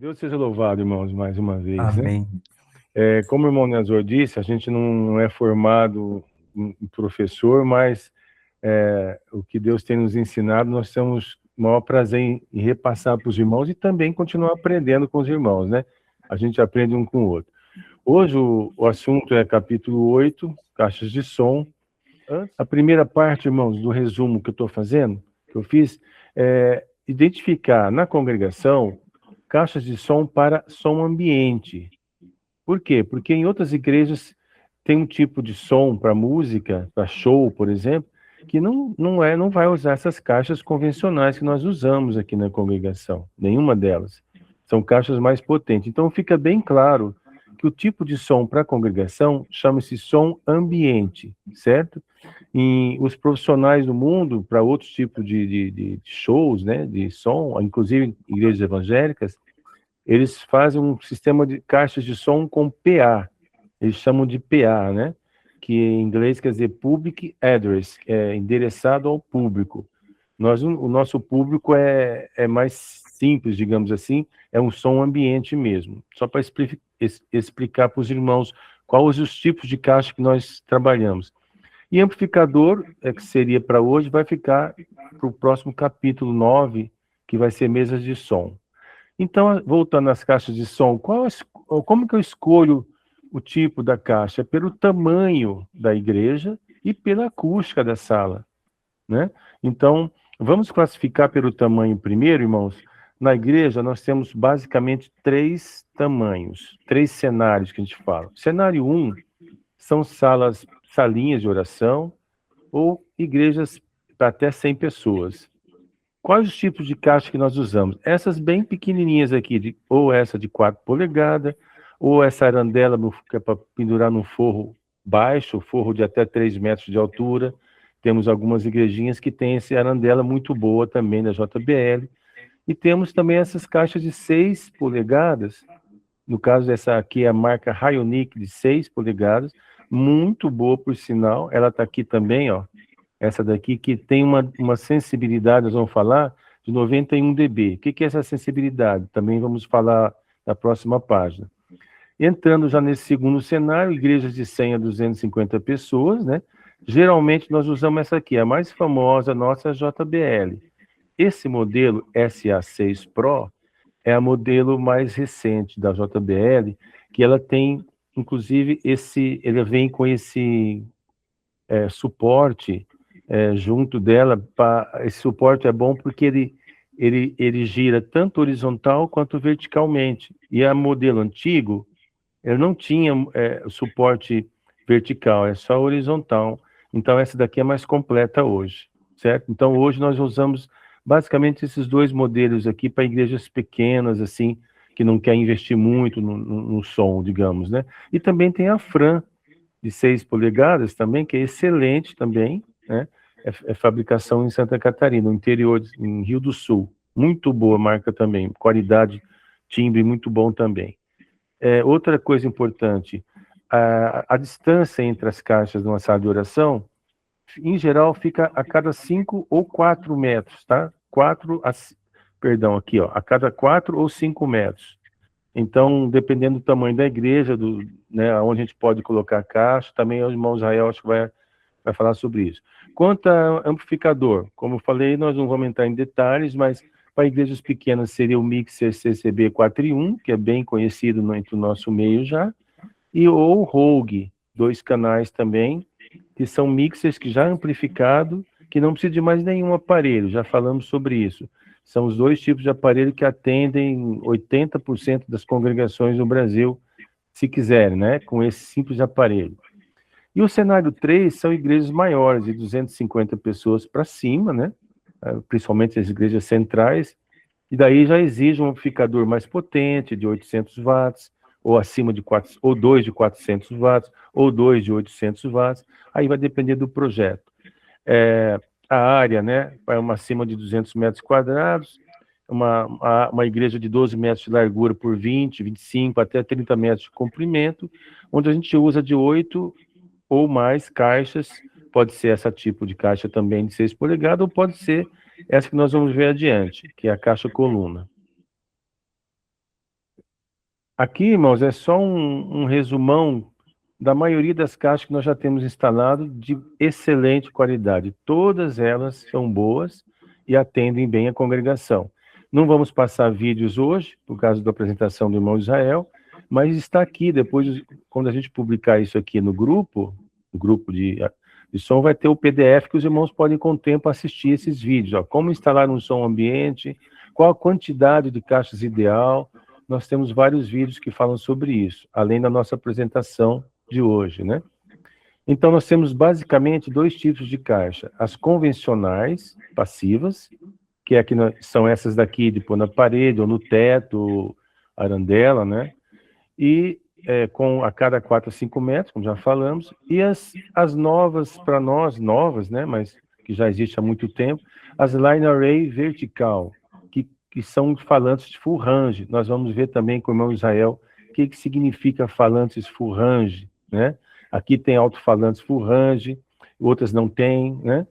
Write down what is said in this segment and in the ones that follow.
Deus seja louvado, irmãos, mais uma vez, né? Amém. Como o irmão Nezor disse, a gente não é formado em professor, mas o que Deus tem nos ensinado, nós temos o maior prazer em repassar para os irmãos e também continuar aprendendo com os irmãos, né? A gente aprende um com o outro. Hoje o assunto é capítulo 8, caixas de som. A primeira parte, irmãos, do resumo que eu estou fazendo, que eu fiz, é identificar na congregação caixas de som para som ambiente. Por quê? Porque em outras igrejas tem um tipo de som para música, para show, por exemplo, que não vai usar essas caixas convencionais que nós usamos aqui na congregação, nenhuma delas. São caixas mais potentes. Então fica bem claro que o tipo de som para a congregação chama-se som ambiente, certo? E os profissionais do mundo, para outros tipos de shows, né, de som, inclusive em igrejas evangélicas, eles fazem um sistema de caixas de som com PA, eles chamam de PA, né? Que em inglês quer dizer Public Address, é endereçado ao público. O nosso público é mais simples, digamos assim, é um som ambiente mesmo. Só para explicar para os irmãos quais os tipos de caixa que nós trabalhamos. E amplificador, que seria para hoje, vai ficar para o próximo capítulo 9, que vai ser mesas de som. Então, voltando às caixas de som, como que eu escolho o tipo da caixa? É pelo tamanho da igreja e pela acústica da sala, né? Então, vamos classificar pelo tamanho primeiro, irmãos. Na igreja, nós temos basicamente três tamanhos, três cenários que a gente fala. Cenário 1 são salinhas de oração ou igrejas para até 100 pessoas. Quais os tipos de caixa que nós usamos? Essas bem pequenininhas aqui, ou essa de 4 polegadas, ou essa arandela que é para pendurar num forro baixo, forro de até 3 metros de altura. Temos algumas igrejinhas que têm essa arandela muito boa também da JBL. E temos também essas caixas de 6 polegadas. No caso, essa aqui é a marca Hyonic de 6 polegadas, muito boa por sinal. Ela está aqui também, ó. Essa daqui que tem uma sensibilidade, nós vamos falar, de 91 dB. O que é essa sensibilidade? Também vamos falar na próxima página. Entrando já nesse segundo cenário, igrejas de 100 a 250 pessoas, né? Geralmente nós usamos essa aqui, a mais famosa nossa, é a JBL. Esse modelo SA6 Pro é a modelo mais recente da JBL, que ela tem, inclusive, ele vem com esse suporte junto dela. Esse suporte é bom porque ele gira tanto horizontal quanto verticalmente. E a modelo antigo, ele não tinha suporte vertical, é só horizontal. Então, essa daqui é mais completa hoje, certo? Então, hoje nós usamos basicamente esses dois modelos aqui para igrejas pequenas, assim, que não quer investir muito no som, digamos, né? E também tem a Fran, de 6 polegadas também, que é excelente também, né? É fabricação em Santa Catarina, no interior, em Rio do Sul. Muito boa marca também, qualidade, timbre muito bom também. Outra coisa importante, a distância entre as caixas numa sala de oração, em geral, fica a cada 5 ou 4 metros, tá? Perdão, aqui, ó, a cada 4 ou 5 metros. Então, dependendo do tamanho da igreja, né, onde a gente pode colocar a caixa, também o irmão Israel acho que vai falar sobre isso. Quanto a amplificador, como eu falei, nós não vamos entrar em detalhes, mas para igrejas pequenas seria o Mixer CCB 4 em 1, que é bem conhecido entre o nosso meio já, ou Rogue, 2 canais também, que são mixers que já amplificado, que não precisa de mais nenhum aparelho, já falamos sobre isso. São os dois tipos de aparelho que atendem 80% das congregações no Brasil, se quiserem, né, com esse simples aparelho. E o cenário 3 são igrejas maiores, de 250 pessoas para cima, né, principalmente as igrejas centrais, e daí já exige um amplificador mais potente, de 800 watts, ou acima de 4, ou dois de 400 watts, ou dois de 800 watts, aí vai depender do projeto. A área, né, vai acima de 200 metros quadrados, uma igreja de 12 metros de largura por 20, 25, até 30 metros de comprimento, onde a gente usa de 8 ou mais caixas, pode ser essa tipo de caixa também de 6 polegadas, ou pode ser essa que nós vamos ver adiante, que é a caixa coluna. Aqui, irmãos, é só um resumão da maioria das caixas que nós já temos instalado de excelente qualidade. Todas elas são boas e atendem bem a congregação. Não vamos passar vídeos hoje, por causa da apresentação do irmão Israel, mas está aqui, depois, quando a gente publicar isso aqui no grupo de som, vai ter o PDF que os irmãos podem, com o tempo, assistir esses vídeos. Ó, como instalar um som ambiente, qual a quantidade de caixas ideal. Nós temos vários vídeos que falam sobre isso, além da nossa apresentação de hoje, né? Então, nós temos basicamente dois tipos de caixa. As convencionais, passivas, que é são essas daqui de pôr na parede ou no teto, arandela, né? E com a cada 4 a 5 metros, como já falamos, e as novas, para nós, novas, né? Mas que já existe há muito tempo, as line array vertical, que são falantes de full range. Nós vamos ver também com o irmão Israel o que significa falantes full range, né? Aqui tem alto-falantes full range, outras não tem, né?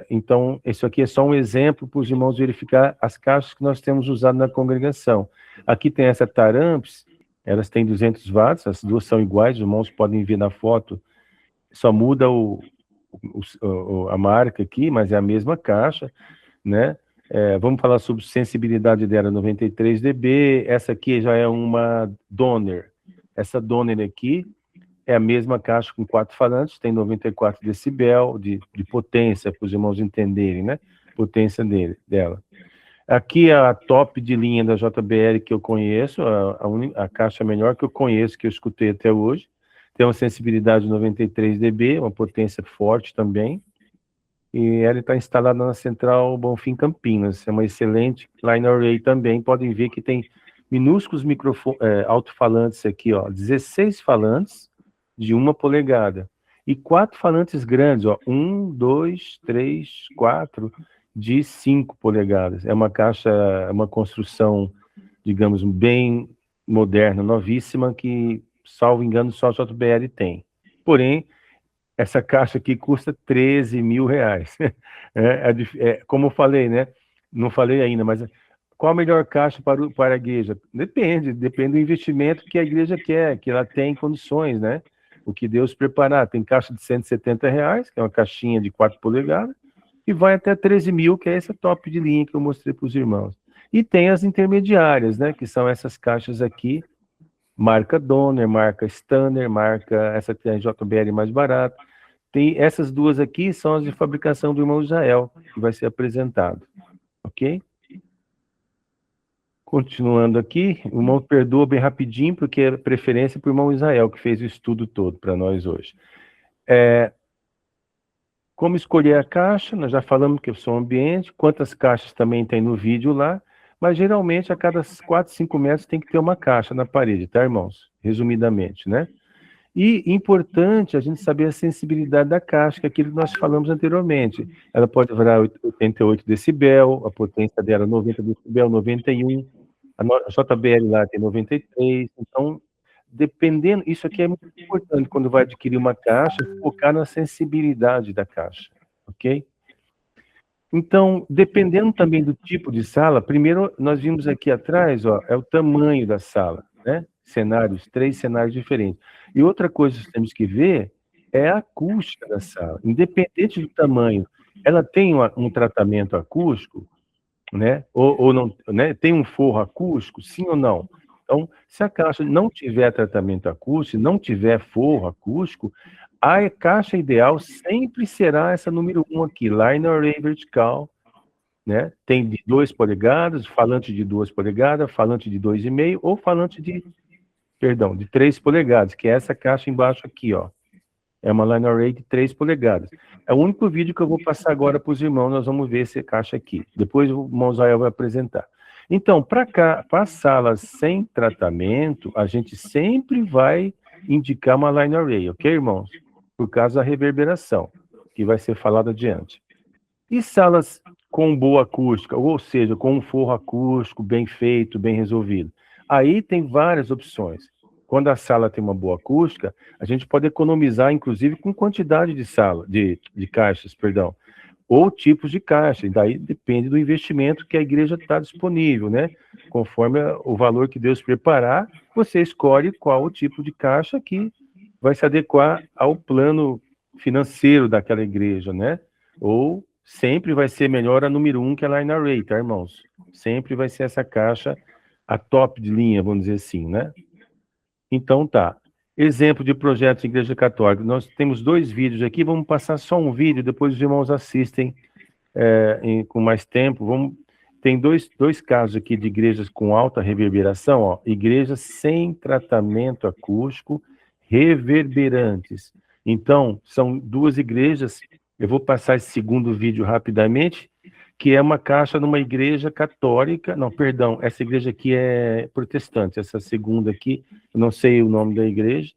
Então, isso aqui é só um exemplo para os irmãos verificar as caixas que nós temos usado na congregação. Aqui tem essa Taramps, elas têm 200 watts, as duas são iguais, os irmãos podem ver na foto, só muda a marca aqui, mas é a mesma caixa, né? Vamos falar sobre sensibilidade dela, 93 dB. Essa aqui já é uma Donner. Essa Donner aqui é a mesma caixa com 4 falantes, tem 94 decibel de potência, para os irmãos entenderem, né? Potência dela. Aqui é a top de linha da JBL que eu conheço, a caixa menor que eu conheço, que eu escutei até hoje. Tem uma sensibilidade de 93 dB, uma potência forte também. E ela está instalada na Central Bonfim Campinas. É uma excelente line array também. Podem ver que tem minúsculos alto-falantes aqui, ó, 16 falantes de 1 polegada. E 4 falantes grandes, ó, 1, 2, 3, 4, de 5 polegadas. É uma caixa, uma construção, digamos, bem moderna, novíssima, que, salvo engano, só a JBL tem. Porém, essa caixa aqui custa 13 mil reais. Como eu falei, né? Não falei ainda, mas qual a melhor caixa para a igreja? Depende do investimento que a igreja quer, que ela tem condições, né? O que Deus preparar. Tem caixa de 170 reais, que é uma caixinha de 4 polegadas, e vai até 13 mil, que é essa top de linha que eu mostrei para os irmãos. E tem as intermediárias, né? Que são essas caixas aqui, marca Donner, marca Stanner, marca essa tem a JBL mais barata. Tem essas duas aqui, são as de fabricação do irmão Israel, que vai ser apresentado. Ok? Continuando aqui, o irmão perdoa bem rapidinho, porque é preferência para o irmão Israel, que fez o estudo todo para nós hoje. Como escolher a caixa, nós já falamos que é o som ambiente, quantas caixas também tem no vídeo lá, mas geralmente a cada 4, 5 metros tem que ter uma caixa na parede, tá, irmãos? Resumidamente, né? E importante a gente saber a sensibilidade da caixa, que é aquilo que nós falamos anteriormente. Ela pode variar 88 decibel, a potência dela 90 decibel, 91, a JBL lá tem 93, então, dependendo, isso aqui é muito importante quando vai adquirir uma caixa, focar na sensibilidade da caixa, ok? Então, dependendo também do tipo de sala, primeiro nós vimos aqui atrás, ó, é o tamanho da sala, né? Cenários, 3 cenários diferentes. E outra coisa que temos que ver é a acústica da sala. Independente do tamanho, ela tem um tratamento acústico, né? Ou não, né? Tem um forro acústico, sim ou não? Então, se a caixa não tiver tratamento acústico, não tiver forro acústico, a caixa ideal sempre será essa número 1 aqui, line array vertical, né? Tem de 2 polegadas, falante de 2 polegadas, falante de 2,5 ou falante de 3 polegadas, que é essa caixa embaixo aqui, ó. É uma line array de 3 polegadas. É o único vídeo que eu vou passar agora para os irmãos, nós vamos ver essa caixa aqui. Depois o irmão Israel vai apresentar. Então, para salas sem tratamento, a gente sempre vai indicar uma line array, ok, irmãos? Por causa da reverberação, que vai ser falado adiante. E salas com boa acústica, ou seja, com um forro acústico bem feito, bem resolvido. Aí tem várias opções. Quando a sala tem uma boa acústica, a gente pode economizar, inclusive, com quantidade de caixas, perdão. ou tipos de caixa, e daí depende do investimento que a igreja está disponível, né? Conforme o valor que Deus preparar, você escolhe qual o tipo de caixa que vai se adequar ao plano financeiro daquela igreja, né? Ou sempre vai ser melhor a número 1 que a Line Array, tá, irmãos? Sempre vai ser essa caixa a top de linha, vamos dizer assim, né? Então tá. Exemplo de projetos de igreja católica. Nós temos 2 vídeos aqui, vamos passar só um vídeo, depois os irmãos assistem com mais tempo. Tem dois casos aqui de igrejas com alta reverberação, ó, igrejas sem tratamento acústico, reverberantes. Então, são 2 igrejas, eu vou passar esse segundo vídeo rapidamente, que é uma caixa numa igreja católica, não, perdão, essa igreja aqui é protestante, essa segunda aqui, eu não sei o nome da igreja,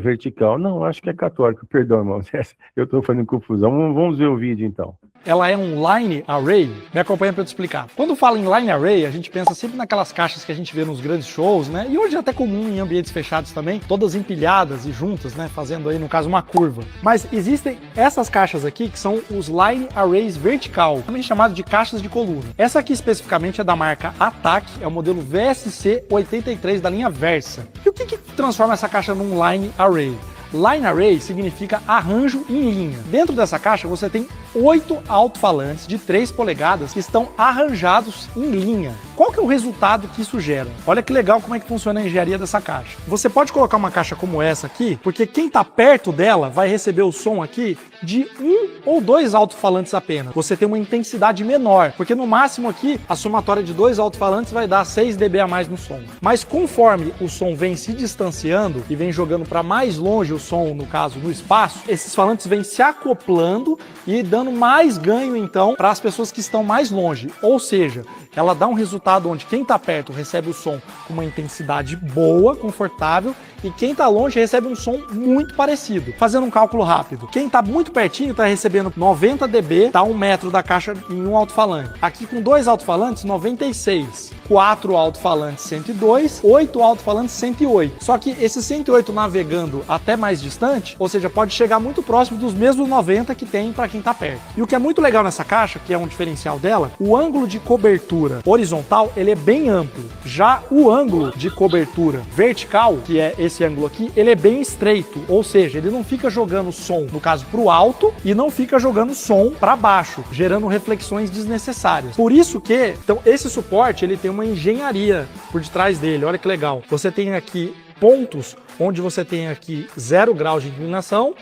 vertical, não, acho que é católica, perdão, irmãos, eu estou fazendo confusão, vamos ver o vídeo então. Ela é um line array, me acompanha para eu te explicar. Quando fala em line array, a gente pensa sempre naquelas caixas que a gente vê nos grandes shows, né? E hoje é até comum em ambientes fechados também, todas empilhadas e juntas, né? Fazendo aí, no caso, uma curva. Mas existem essas caixas aqui que são os line arrays vertical, também chamado de caixas de coluna. Essa aqui especificamente é da marca Attack, é o modelo VSC 83 da linha Versa. E o que transforma essa caixa num line array? Line array significa arranjo em linha. Dentro dessa caixa você tem 8 alto-falantes de 3 polegadas que estão arranjados em linha. Qual que é o resultado que isso gera? Olha que legal como é que funciona a engenharia dessa caixa. Você pode colocar uma caixa como essa aqui, porque quem está perto dela vai receber o som aqui de 1 ou 2 alto-falantes apenas. Você tem uma intensidade menor, porque no máximo aqui a somatória de 2 alto-falantes vai dar 6 dB a mais no som. Mas conforme o som vem se distanciando e vem jogando para mais longe o som, no caso, no espaço, esses falantes vêm se acoplando e dando mais ganho, então, para as pessoas que estão mais longe. Ou seja, ela dá um resultado onde quem está perto recebe o som com uma intensidade boa, confortável, e quem está longe recebe um som muito parecido. Fazendo um cálculo rápido, quem está muito pertinho está recebendo 90 dB, tá 1 metro da caixa em um alto-falante. Aqui com 2 alto-falantes, 96. 4 alto-falantes, 102. 8 alto-falantes, 108. Só que esses 108 navegando até mais distante, ou seja, pode chegar muito próximo dos mesmos 90 que tem para quem está perto. E o que é muito legal nessa caixa, que é um diferencial dela, o ângulo de cobertura horizontal, ele é bem amplo. Já o ângulo de cobertura vertical, que é esse ângulo aqui, ele é bem estreito, ou seja, ele não fica jogando som, no caso, para o alto e não fica jogando som para baixo, gerando reflexões desnecessárias. Por isso que, então, esse suporte, ele tem uma engenharia por detrás dele. Olha que legal. Você tem aqui pontos onde você tem aqui 0 graus de inclinação,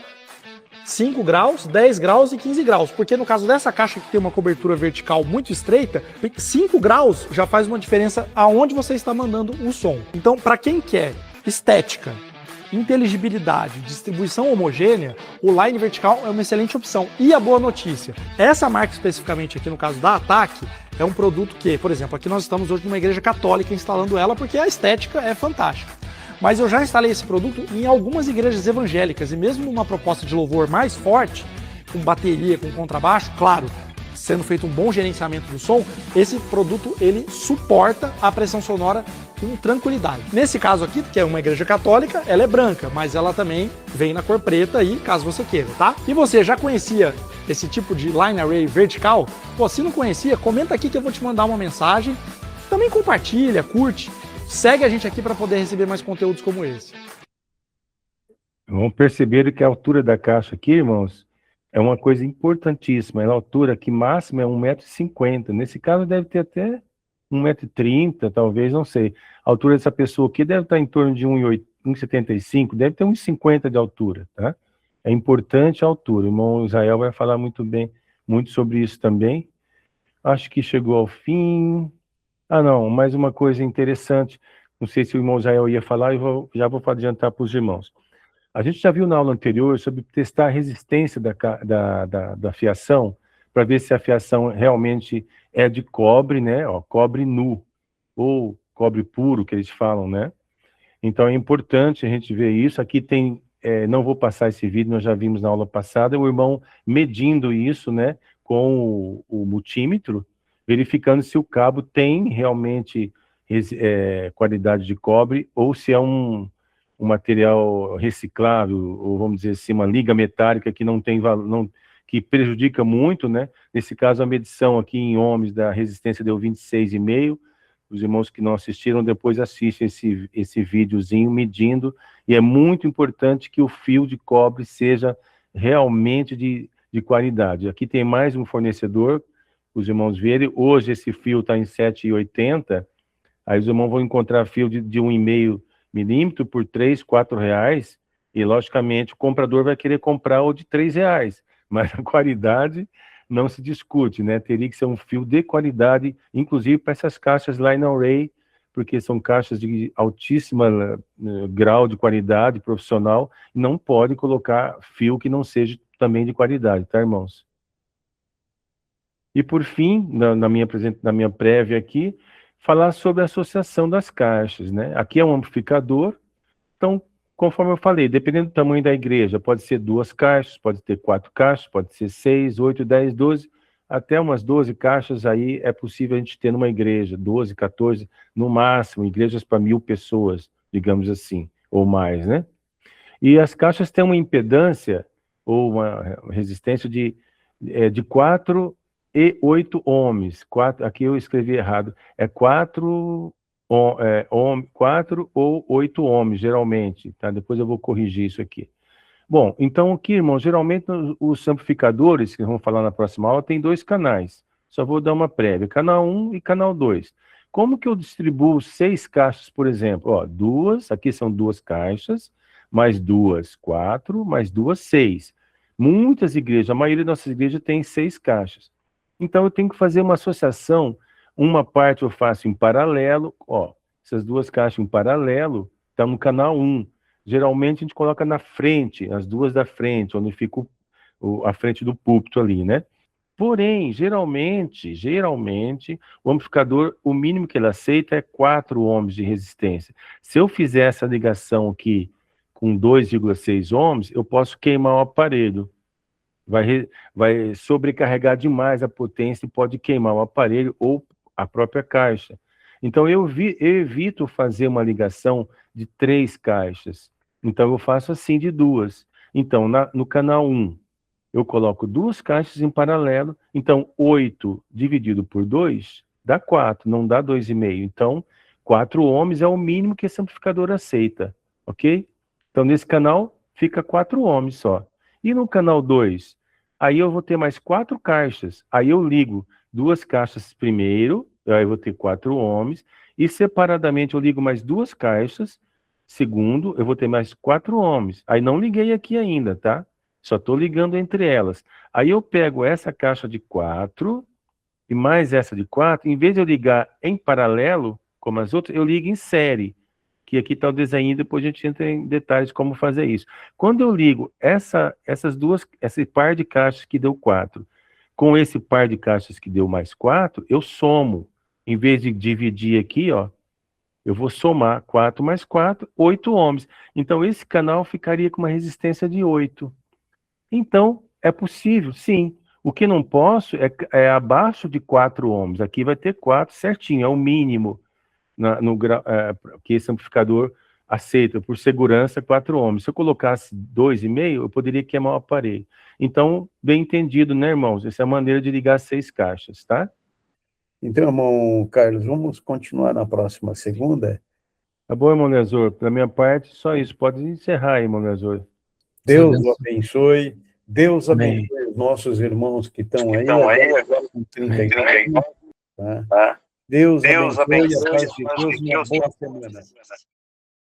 5 graus, 10 graus e 15 graus. Porque no caso dessa caixa que tem uma cobertura vertical muito estreita, 5 graus já faz uma diferença aonde você está mandando o som. Então, para quem quer estética, inteligibilidade, distribuição homogênea, o line vertical é uma excelente opção. E a boa notícia, essa marca especificamente aqui no caso da Attack, é um produto que, por exemplo, aqui nós estamos hoje numa igreja católica instalando ela porque a estética é fantástica. Mas eu já instalei esse produto em algumas igrejas evangélicas e mesmo numa proposta de louvor mais forte, com bateria, com contrabaixo, claro, sendo feito um bom gerenciamento do som, esse produto ele suporta a pressão sonora com tranquilidade. Nesse caso aqui, que é uma igreja católica, ela é branca, mas ela também vem na cor preta aí, caso você queira, tá? E você já conhecia esse tipo de line array vertical? Pô, se não conhecia, comenta aqui que eu vou te mandar uma mensagem. Também compartilha, curte, segue a gente aqui para poder receber mais conteúdos como esse. Vamos perceber que a altura da caixa aqui, irmãos, é uma coisa importantíssima. A altura aqui máxima é 1,50 m. Nesse caso deve ter até 1,30 m, talvez, não sei. A altura dessa pessoa aqui deve estar em torno de 1,75 m, deve ter 1,50 m de altura, tá? É importante a altura. O irmão Israel vai falar muito sobre isso também. Acho que chegou ao fim. Ah, não, mais uma coisa interessante. Não sei se o irmão Israel ia falar, já vou adiantar para os irmãos. A gente já viu na aula anterior sobre testar a resistência da fiação, para ver se a fiação realmente é de cobre, né? Ó, cobre nu, ou cobre puro, que eles falam, né? Então é importante a gente ver isso. Aqui tem, não vou passar esse vídeo, nós já vimos na aula passada, o irmão medindo isso, né? Com o multímetro, verificando se o cabo tem realmente qualidade de cobre, ou se é um material reciclável, ou vamos dizer assim, uma liga metálica que não tem que prejudica muito, né? Nesse caso, a medição aqui em ohms da resistência deu 26,5. Os irmãos que não assistiram, depois assistem esse videozinho medindo, e é muito importante que o fio de cobre seja realmente de qualidade. Aqui tem mais um fornecedor, os irmãos verem, hoje esse fio está em 7,80, aí os irmãos vão encontrar fio de 1,5 milímetro por R$3, R$4, e logicamente o comprador vai querer comprar o de R$3, mas a qualidade não se discute, né? Teria que ser um fio de qualidade, inclusive para essas caixas Line Array, porque são caixas de altíssima grau de qualidade profissional, e não pode colocar fio que não seja também de qualidade, tá, irmãos? E por fim, na minha prévia aqui, falar sobre a associação das caixas, né? Aqui é um amplificador, então, conforme eu falei, dependendo do tamanho da igreja, pode ser 2 caixas, pode ter 4 caixas, pode ser 6, 8, 10, 12, até umas 12 caixas aí é possível a gente ter numa igreja, 12, 14, no máximo, igrejas para 1.000 pessoas, digamos assim, ou mais, né? E as caixas têm uma impedância, ou uma resistência de 4 e 8 ohms. Aqui eu escrevi errado, é 4 ou 8 ohms, geralmente, tá? Depois eu vou corrigir isso aqui. Bom, então aqui, irmão, geralmente os amplificadores, que vamos falar na próxima aula, tem 2 canais. Só vou dar uma prévia, canal 1 e canal 2. Como que eu distribuo 6 caixas, por exemplo? Ó, aqui são 2 caixas, mais 2, 4, mais 2, 6. Muitas igrejas, a maioria das nossas igrejas tem 6 caixas. Então eu tenho que fazer uma associação. Uma parte eu faço em paralelo, ó, essas 2 caixas em paralelo, estão no canal 1. Geralmente a gente coloca na frente, as 2 da frente, onde fica a frente do púlpito ali, né? Porém, geralmente, o amplificador, o mínimo que ele aceita é 4 ohms de resistência. Se eu fizer essa ligação aqui com 2,6 ohms, eu posso queimar o aparelho. Vai sobrecarregar demais a potência e pode queimar o aparelho ou a própria caixa. Então, eu evito fazer uma ligação de 3 caixas. Então, eu faço assim de 2. Então, no canal 1, eu coloco 2 caixas em paralelo. Então, 8 dividido por 2 dá 4, não dá 2,5. Então, 4 ohms é o mínimo que esse amplificador aceita, ok? Então, nesse canal, fica 4 ohms só. E no canal 2, aí eu vou ter mais 4 caixas. Aí eu ligo 2 caixas primeiro, aí eu vou ter 4 ohms, e separadamente eu ligo mais 2 caixas, segundo, eu vou ter mais 4 ohms. Aí não liguei aqui ainda, tá? Só estou ligando entre elas. Aí eu pego essa caixa de 4 e mais essa de 4, em vez de eu ligar em paralelo, como as outras, eu ligo em série, que aqui está o desenho, depois a gente entra em detalhes como fazer isso. Quando eu ligo esse par de caixas que deu 4, com esse par de caixas que deu mais 4, eu somo. Em vez de dividir aqui, ó, eu vou somar 4 mais 4, 8 ohms. Então, esse canal ficaria com uma resistência de 8. Então, é possível, sim. O que não posso é abaixo de 4 ohms. Aqui vai ter 4 certinho, é o mínimo que esse amplificador aceita, por segurança, 4 ohms. Se eu colocasse 2,5, eu poderia queimar o aparelho. Então, bem entendido, né, irmãos? Essa é a maneira de ligar 6 caixas, tá? Então, irmão Carlos, vamos continuar na próxima segunda? Tá bom, irmão Nezor? Da minha parte, só isso. Pode encerrar aí, irmão Nezor. Deus o abençoe. Deus abençoe os nossos irmãos que estão aí agora com 39, tá? Deus abençoe a paz de Deus e uma boa semana.